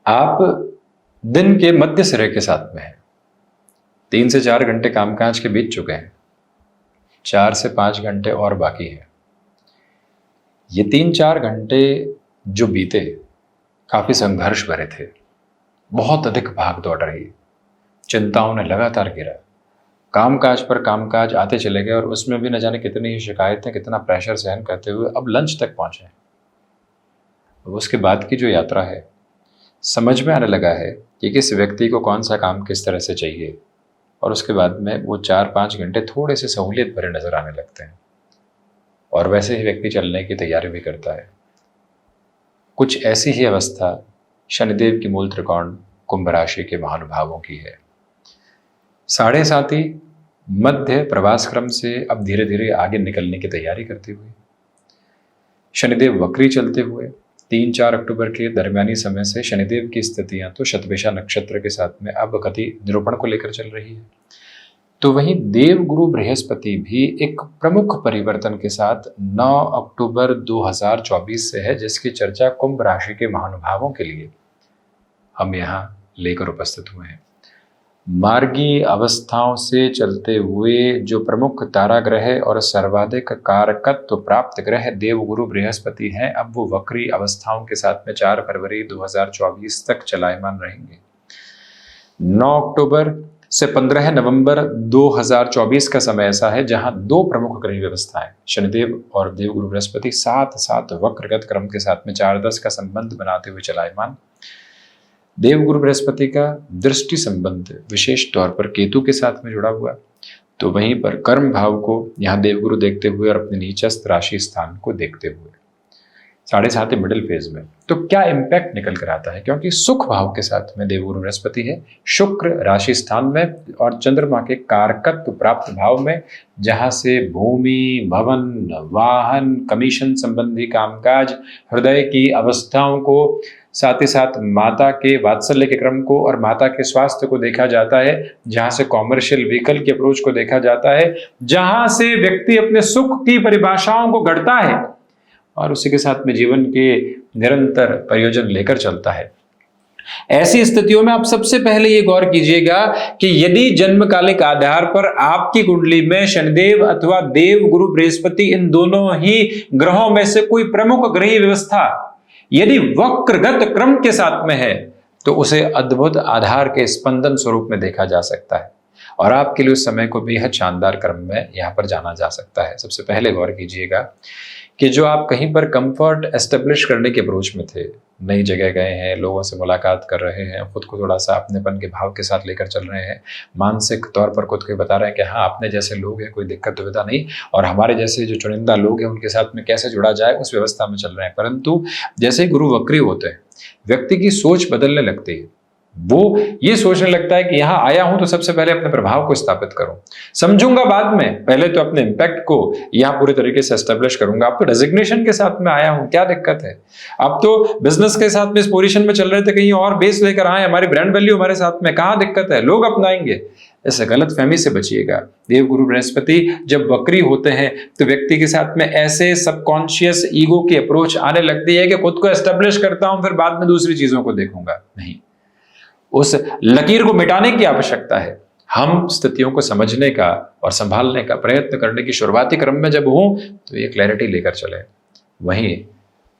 आप दिन के मध्य सिरे के साथ में हैं। 3 से 4 घंटे कामकाज के बीत चुके हैं, 4 से 5 घंटे और बाकी है। ये 3-4 घंटे जो बीते काफी संघर्ष भरे थे, बहुत अधिक भाग दौड़ रही, चिंताओं ने लगातार घेरा, कामकाज पर कामकाज आते चले गए और उसमें भी न जाने कितनी ही शिकायतें, कितना प्रेशर सहन करते हुए अब लंच तक पहुंचे। उसके बाद की जो यात्रा है, समझ में आने लगा है कि किस व्यक्ति को कौन सा काम किस तरह से चाहिए, और उसके बाद में वो 4-5 घंटे थोड़े से सहूलियत भरे नजर आने लगते हैं और वैसे ही व्यक्ति चलने की तैयारी भी करता है। कुछ ऐसी ही अवस्था शनिदेव की मूल त्रिकोण कुंभ राशि के महानुभावों की है। 7.5 मध्य प्रवास क्रम से अब धीरे धीरे आगे निकलने की तैयारी करते हुए, शनिदेव वक्री चलते हुए 3-4 अक्टूबर के दरमियानी समय से शनिदेव की स्थितियां तो शतभिषा नक्षत्र के साथ में अब गति निरूपण को लेकर चल रही है, तो वहीं देवगुरु बृहस्पति भी एक प्रमुख परिवर्तन के साथ 9 अक्टूबर 2024 से है, जिसकी चर्चा कुंभ राशि के महानुभावों के लिए हम यहाँ लेकर उपस्थित हुए हैं। मार्गी अवस्थाओं से चलते हुए जो प्रमुख तारा ग्रह और सर्वाधिक कारकत्व प्राप्त ग्रह देवगुरु बृहस्पति हैं, अब वो वक्री अवस्थाओं के साथ में 4 फरवरी 2024 तक चलायमान रहेंगे। 9 अक्टूबर से 15 नवंबर 2024 का समय ऐसा है जहां 2 प्रमुख ग्रह व्यवस्थाएं शनिदेव और देवगुरु बृहस्पति साथ साथ वक्रगत क्रम के साथ में 4-10 का संबंध बनाते हुए चलायमान। देवगुरु बृहस्पति का दृष्टि संबंध विशेष तौर पर केतु के साथ में जुड़ा हुआ, तो वहीं पर कर्म भाव को यहाँ देवगुरु देखते हुए और अपने नीचस्थ राशि स्थान को देखते हुए 7.5 मिडिल फेज में, तो क्या इंपैक्ट निकल कर आता है, क्योंकि सुख भाव के साथ में देवगुरु बृहस्पति है, शुक्र राशि स्थान में और चंद्रमा के कारकत्व प्राप्त भाव में, जहां से भूमि, भवन, वाहन, कमीशन संबंधी कामकाज, हृदय की अवस्थाओं को, साथ ही साथ माता के वात्सल्य के क्रम को और माता के स्वास्थ्य को देखा जाता है, जहां से कॉमर्शियल व्हीकल की अप्रोच को देखा जाता है, जहां से व्यक्ति अपने सुख की परिभाषाओं को गढ़ता है और उसी के साथ में जीवन के निरंतर प्रयोजन लेकर चलता है। ऐसी स्थितियों में आप सबसे पहले ये गौर कीजिएगा कि यदि जन्मकालिक आधार पर आपकी कुंडली में शनिदेव अथवा देव गुरु बृहस्पति इन दोनों ही ग्रहों में से कोई प्रमुख ग्रही व्यवस्था यदि वक्रगत क्रम के साथ में है, तो उसे अद्भुत आधार के स्पंदन स्वरूप में देखा जा सकता है और आपके लिए उस समय को बेहद शानदार क्रम में यहां पर जाना जा सकता है। सबसे पहले गौर कीजिएगा कि जो आप कहीं पर कंफर्ट एस्टेब्लिश करने के अप्रोच में थे, नई जगह गए हैं, लोगों से मुलाकात कर रहे हैं, खुद को थोड़ा सा अपनेपन के भाव के साथ लेकर चल रहे हैं, मानसिक तौर पर खुद को बता रहे हैं कि हाँ, अपने जैसे लोग हैं, कोई दिक्कत दुविधा नहीं, और हमारे जैसे जो चुनिंदा लोग हैं उनके साथ में कैसे जुड़ा जाए उस व्यवस्था में चल रहे हैं। परंतु जैसे ही गुरु वक्री होते हैं, व्यक्ति की सोच बदलने लगती है। वो ये सोचने लगता है कि यहां आया हूं तो सबसे पहले अपने प्रभाव को स्थापित करूं, समझूंगा बाद में, पहले तो अपने इंपैक्ट को यहां पूरी तरीके से एस्टेब्लिश करूंगा। अब तो डेजिग्नेशन के साथ में आया हूं, क्या दिक्कत है, अब तो बिजनेस के साथ में इस पोजीशन में चल रहे थे, कहीं और बेस लेकर आए, हमारी ब्रांड वैल्यू हमारे साथ में, कहां दिक्कत है, लोग अपनाएंगे। ऐसे गलत फहमी से बचिएगा। देवगुरु बृहस्पति जब वक्री होते हैं तो व्यक्ति के साथ में ऐसे सबकॉन्शियस ईगो की अप्रोच आने लगती है कि खुद को एस्टेब्लिश करता हूं, फिर बाद में दूसरी चीजों को देखूंगा। नहीं, उस लकीर को मिटाने की आवश्यकता है। हम स्थितियों को समझने का और संभालने का प्रयत्न करने की शुरुआती क्रम में जब हूं तो ये क्लैरिटी लेकर चले। वहीं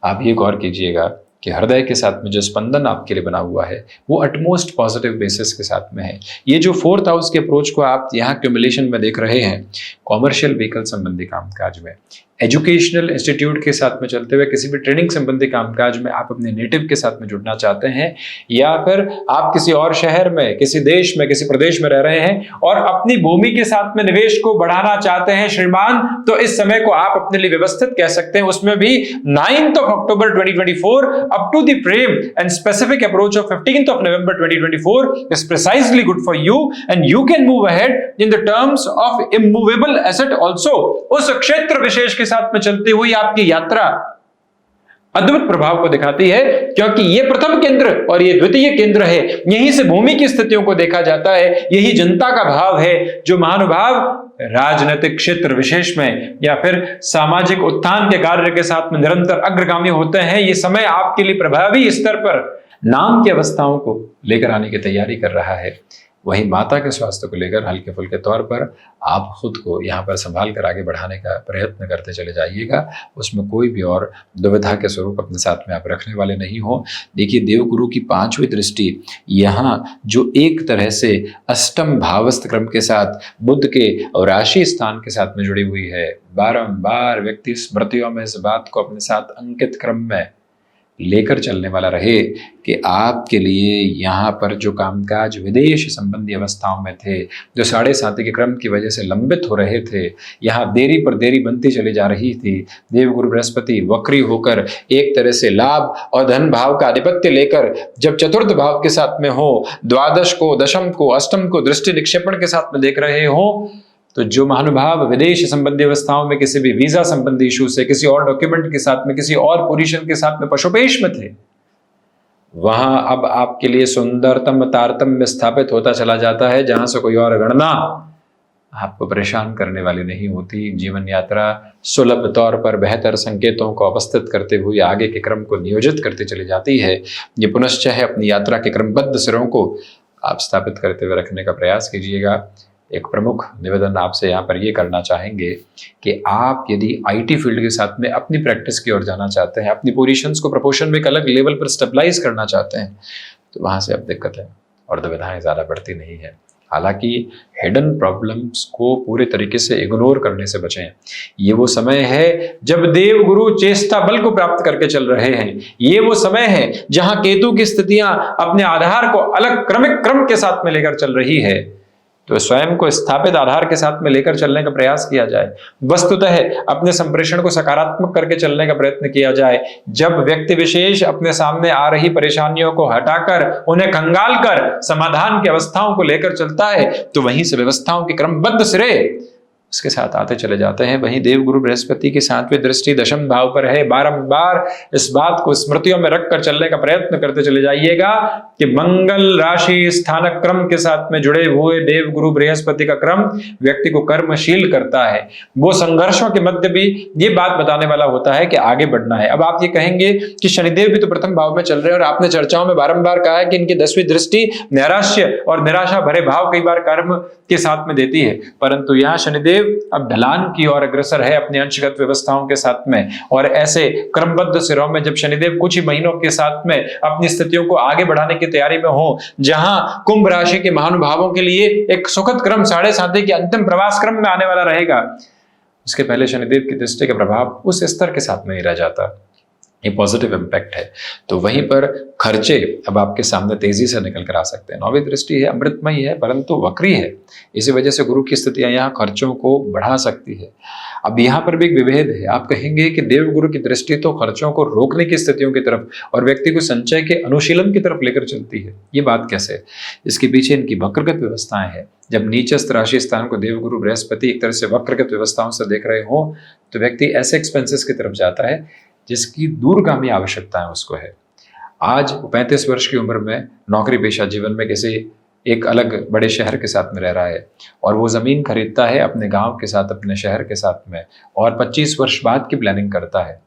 आप ये गौर कीजिएगा कि हृदय के साथ में जो स्पंदन आपके लिए बना हुआ है वो अटमोस्ट पॉजिटिव बेसिस के साथ में है। ये जो 4th हाउस के अप्रोच को आप यहाँ क्यूमुलेशन में देख रहे हैं, कॉमर्शियल व्हीकल संबंधी कामकाज में, एजुकेशनल इंस्टीट्यूट के साथ में चलते हुए किसी भी ट्रेनिंग संबंधी कामकाज में आप अपने नेटिव के साथ में जुड़ना चाहते हैं, या फिर आप किसी और शहर में, किसी देश में, किसी प्रदेश में रह रहे हैं और अपनी भूमि के साथ में निवेश को बढ़ाना चाहते हैं श्रीमान, तो इस समय को आप अपने लिए व्यवस्थित कह सकते हैं। उसमें भी 9th of October 2024 up to the frame and specific approach of 15th of November 2024 is precisely good for you and you can move ahead in the terms of immovable asset also। उस क्षेत्र विशेष के साथ में चलती हुई आपकी यात्रा अद्भुत प्रभाव को दिखाती है, क्योंकि ये प्रथम केंद्र और ये द्वितीय केंद्र है। यहीं से भूमि की स्थितियों को देखा जाता है, यही जनता का भाव है। जो महानुभाव राजनीतिक क्षेत्र विशेष में या फिर सामाजिक उत्थान के कार्य के साथ में निरंतर अग्रगामी होते हैं, ये समय आपके लिए प्रभावी स्तर पर नाम की अवस्थाओं को लेकर आने की तैयारी कर रहा है, वहीं माता के स्वास्थ्य को लेकर हल्के फुल्के तौर पर आप खुद को यहाँ पर संभाल कर आगे बढ़ाने का प्रयत्न करते चले जाइएगा। उसमें कोई भी और दुविधा के स्वरूप अपने साथ में आप रखने वाले नहीं हो। देखिए, देवगुरु की 5वीं दृष्टि यहाँ जो एक तरह से अष्टम भावस्थ क्रम के साथ बुध के और राशि स्थान के साथ में जुड़ी हुई है। बारंबार व्यक्ति स्मृतियों में इस बात को अपने साथ अंकित क्रम में लेकर चलने वाला रहे कि आपके लिए यहाँ पर जो कामकाज विदेश संबंधी अवस्थाओं में थे, जो 7.5 के क्रम की वजह से लंबित हो रहे थे, यहाँ देरी पर देरी बनती चली जा रही थी। देवगुरु बृहस्पति वक्री होकर एक तरह से लाभ और धन भाव का आधिपत्य लेकर जब चतुर्थ भाव के साथ में हो, द्वादश को, दशम को, अष्टम को दृष्टि निक्षेपण के साथ में देख रहे हो, तो जो महानुभाव विदेश संबंधी अवस्थाओं में किसी भी वीजा संबंधी इशू से, किसी और डॉक्यूमेंट के साथ में, किसी और पोजीशन के साथ में पशुपेश में थे, वहां अब आपके लिए सुंदरतम तारतम्य स्थापित होता चला जाता है, जहां से कोई और गणना आपको परेशान करने वाली नहीं होती। जीवन यात्रा सुलभ तौर पर बेहतर संकेतों को अवस्थित करते हुए आगे के क्रम को नियोजित करती चली जाती है। ये पुनश्च है, अपनी यात्रा के क्रमबद्ध सिरों को आप स्थापित करते हुए रखने का प्रयास कीजिएगा। एक प्रमुख निवेदन आपसे यहाँ पर ये करना चाहेंगे कि आप यदि आईटी फील्ड के साथ में अपनी प्रैक्टिस की ओर जाना चाहते हैं, अपनी पोजीशंस को प्रपोर्शन में एक अलग लेवल पर स्टेबलाइज करना चाहते हैं, तो वहाँ से अब दिक्कत है और दुविधाएं ज़्यादा बढ़ती नहीं है। हालांकि हिडन प्रॉब्लम्स को पूरे तरीके से इग्नोर करने से बचें। ये वो समय है जब देव गुरु चेष्टा बल को प्राप्त करके चल रहे हैं। ये वो समय है जहां केतु की स्थितियां अपने आधार को अलग क्रमिक क्रम के साथ में लेकर चल रही है, तो स्वयं को स्थापित आधार के साथ में लेकर चलने का प्रयास किया जाए। वस्तुतः अपने संप्रेषण को सकारात्मक करके चलने का प्रयत्न किया जाए। जब व्यक्ति विशेष अपने सामने आ रही परेशानियों को हटाकर उन्हें खंगाल कर समाधान की अवस्थाओं को लेकर चलता है, तो वहीं से व्यवस्थाओं के क्रमबद्ध सिरे उसके साथ आते चले जाते हैं। वहीं देवगुरु बृहस्पति की 7वीं दृष्टि दशम भाव पर है। बारंबार इस बात को स्मृतियों में रखकर चलने का प्रयत्न करते चले जाइएगा कि मंगल राशि स्थानक क्रम के साथ में जुड़े हुए देवगुरु बृहस्पति का क्रम व्यक्ति को कर्मशील करता है। वो संघर्षों के मध्य भी ये बात बताने वाला होता है कि आगे बढ़ना है। अब आप ये कहेंगे कि शनिदेव भी तो प्रथम भाव में चल रहे हैं और आपने चर्चाओं में बारंबार कहा है कि इनकी 10वीं दृष्टि नैराश्य और निराशा भरे भाव कई बार कर्म के साथ में देती है, परंतु यहाँ शनिदेव अब ढलान की ओर अग्रसर है अपनी अंशगत व्यवस्थाओं के साथ में। और ऐसे क्रमबद्ध सिरों में जब शनिदेव कुछ ही महीनों के साथ में अपनी स्थितियों को आगे बढ़ाने की तैयारी में हो, जहां कुंभ राशि के महानुभावों के लिए एक सुखद क्रम 7.5 के अंतिम प्रवास क्रम में आने वाला रहेगा, उसके पहले शनिदेव की दृष्टि का प्रभाव उस स्तर के साथ में ही रह जाता। ये पॉजिटिव इम्पैक्ट है। तो वहीं पर खर्चे अब आपके सामने तेजी से निकल कर आ सकते हैं। 9वीं दृष्टि है, अमृतमयी है, परंतु वक्री है। इसी वजह से गुरु की स्थितियां यहाँ खर्चों को बढ़ा सकती है। अब यहाँ पर भी एक विभेद है। आप कहेंगे कि देवगुरु की दृष्टि तो खर्चों को रोकने की स्थितियों की तरफ और व्यक्ति को संचय के अनुशीलन की तरफ लेकर चलती है। ये बात कैसे? इसके पीछे इनकी वक्रगत व्यवस्थाएं हैं। जब नीचस्थ राशि स्थान को देवगुरु बृहस्पति एक तरह से वक्रगत व्यवस्थाओं से देख रहे हो, तो व्यक्ति ऐसे एक्सपेंसेस की तरफ जाता है जिसकी दूरगामी आवश्यकताएं उसको है। आज 35 वर्ष की उम्र में नौकरी पेशा जीवन में किसी एक अलग बड़े शहर के साथ में रह रहा है और वो ज़मीन खरीदता है अपने गांव के साथ, अपने शहर के साथ में, और 25 वर्ष बाद की प्लानिंग करता है।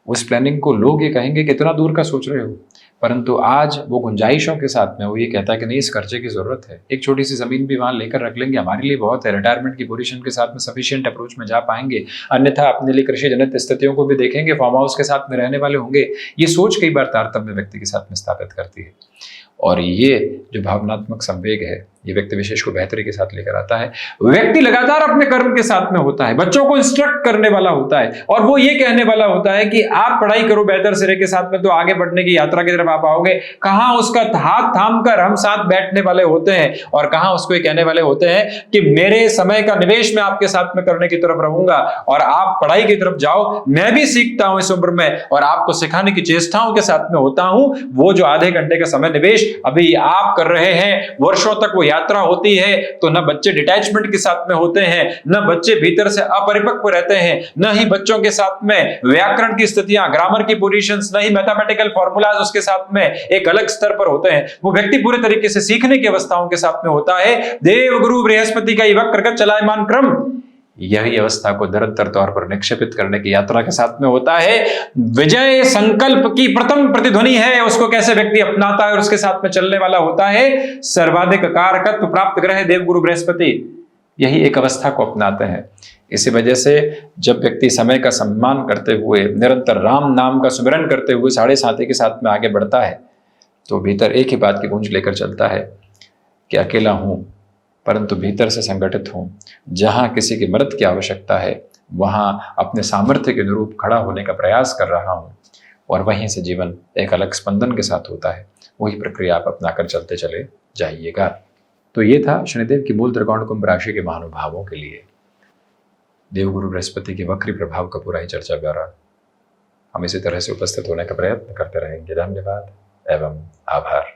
उस प्लानिंग को लोग ये कहेंगे कितना दूर का सोच रहे हो, परंतु आज वो गुंजाइशों के साथ में वो ये कहता है कि नहीं, इस खर्चे की ज़रूरत है, एक छोटी सी ज़मीन भी वहाँ लेकर रख लेंगे, हमारे लिए बहुत है, रिटायरमेंट की पोजीशन के साथ में सफिशिएंट अप्रोच में जा पाएंगे, अन्यथा अपने लिए कृषि जनित स्थितियों को भी देखेंगे, फार्म हाउस के साथ में रहने वाले होंगे। ये सोच कई बार तारतम्य व्यक्ति के साथ में स्थापित करती है, और ये जो भावनात्मक संवेग है ये व्यक्ति विशेष को बेहतरी के साथ लेकर आता है। व्यक्ति लगातार अपने कर्म के साथ में होता है, बच्चों को इंस्ट्रक्ट करने वाला होता है, और वो ये कहने वाला होता है कि आप पढ़ाई करो बेहतर सिरे के साथ में तो आगे बढ़ने की यात्रा की तरफ आप आओगे। कहाँ उसका हाथ थाम कर हम साथ बैठने वाले होते हैं, और कहाँ उसको ये कहने वाले होते हैं कि मेरे समय का निवेश मैं आपके साथ में करने की तरफ रहूंगा और आप पढ़ाई की तरफ जाओ, मैं भी सीखता हूं इस उम्र में और आपको सिखाने की चेष्टाओं के साथ में होता हूं। वो जो आधे घंटे का समय निवेश अभी आप कर रहे हैं, वर्षों तक वो यात्रा होती है, तो न बच्चे डिटैचमेंट के साथ में होते हैं, न बच्चे भीतर से अपरिपक्व रहते हैं, न ही बच्चों के साथ में व्याकरण की स्थितियां, ग्रामर की पोजीशंस, न ही मैथमेटिकल फॉर्मूलाज उसके साथ में एक अलग स्तर पर होते हैं। वो व्यक्ति पूरे तरीके से सीखने की अवस्थाओं के साथ में होता है। देवगुरु बृहस्पति का ये वक्रगत चलायमान क्रम यही अवस्था को निरंतर तौर पर निक्षेपित करने की यात्रा के साथ में होता है। विजय संकल्प की प्रथम प्रतिध्वनि है, उसको कैसे व्यक्ति अपनाता है और उसके साथ में चलने वाला होता है। सर्वाधिक कारकत्व प्राप्त ग्रह देवगुरु बृहस्पति यही एक अवस्था को अपनाते हैं। इसी वजह से जब व्यक्ति समय का सम्मान करते हुए निरंतर राम नाम का सुमिरन करते हुए साढ़े साथी के साथ में आगे बढ़ता है, तो भीतर एक ही बात की गूंज लेकर चलता है कि अकेला हूं परंतु भीतर से संगठित हूं। जहां किसी की मदद की आवश्यकता है वहां अपने सामर्थ्य के अनुरूप खड़ा होने का प्रयास कर रहा हूं, और वहीं से जीवन एक अलग स्पंदन के साथ होता है। वही प्रक्रिया आप अपनाकर चलते चले जाइएगा। तो ये था शनिदेव की मूल त्रिकोण कुंभ राशि के महानुभावों के लिए देवगुरु बृहस्पति के वक्री प्रभाव का पूरा ही चर्चा ब्यौरा। हम इसी तरह से उपस्थित होने का प्रयत्न करते रहेंगे। धन्यवाद एवं आभार।